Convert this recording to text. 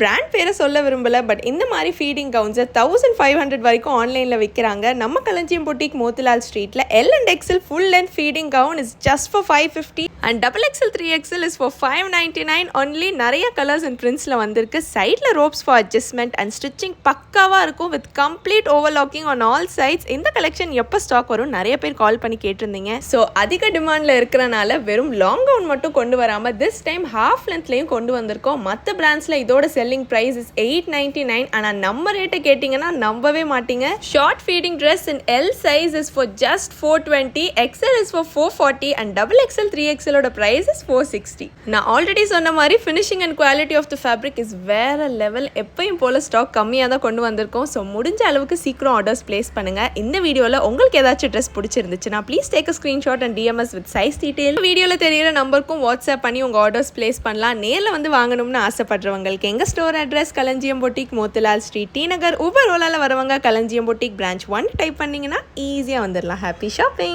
Brand பேரை சொல்ல விரும்பல, பட் இந்த மாதிரி ஃபீடிங் கவுன்ஸை 1500 வரைக்கும் ஆன்லைனில் விற்கிறாங்க. நம்ம களஞ்சியம் பொட்டிக் மோத்திலால் ஸ்ட்ரீட்டில் L and XL full length feeding gown is just for 550 and XXL 3XL is for 599 only. நிறைய கலர்ஸ் அண்ட் பிரிண்ட்ஸில் வந்திருக்கு. சைடில் ropes for adjustment and stitching பக்காவாக இருக்கும் with complete overlocking on all sides. இந்த கலெக்ஷன் எப்போ stock வரும் நிறைய பேர் கால் பண்ணி கேட்டிருந்தீங்க. ஸோ அதிக டிமாண்டில் இருக்கிறனால வெறும் லாங் கவுன் மட்டும் கொண்டு வராமல் திஸ் டைம் ஹாஃப் லென்த்லையும் கொண்டு வந்திருக்கோம். மற்ற பிராண்ட்ஸில் இதோட செல்லிங் பிரைஸ் இஸ் 899. ஆனால் நம்ம ரேட்டை கேட்டிங்கன்னா நம்பவே மாட்டீங்க. Short feeding dress in L size is for just 420, XL is for 440 and XXL 3XL ஓட பிரைஸ் இஸ் 460. நான் ஆல்ரெடி சொன்ன மாதிரி finishing and quality of the fabric is வேற லெவல். எப்பயும் போல ஸ்டாக் கம்மியாக தான் கொண்டு வந்திருக்கோம். ஸோ முடிஞ்ச அளவுக்கு சீக்கிரம் ஆர்டர்ஸ் பிளேஸ் பண்ணுங்க. இந்த வீடியோவில் உங்களுக்கு ஏதாச்சும் ட்ரெஸ் பிடிச்சிருந்துச்சுன்னா please take a screenshot and DMS with size detail. வீடியோவில் தெரியிற நம்பருக்கும் வாட்ஸ்அப் பண்ணி உங்கள் ஆர்டர்ஸ் பிளேஸ் பண்ணலாம். நேரில் வந்து வாங்கணும்னு ஆசைப்படுறவங்களுக்கு எங்கள் ஸ்டோர் அட்ரஸ் களஞ்சியம் பொட்டிக் மோத்திலால் ஸ்ட்ரீட், டி நகர். ஊபர் ஓலால வரவங்க களஞ்சியம் பொட்டிக் பிரான்ச் 1 டைப் பண்ணிங்கன்னா ஈஸியாக வந்துடலாம். Happy shopping.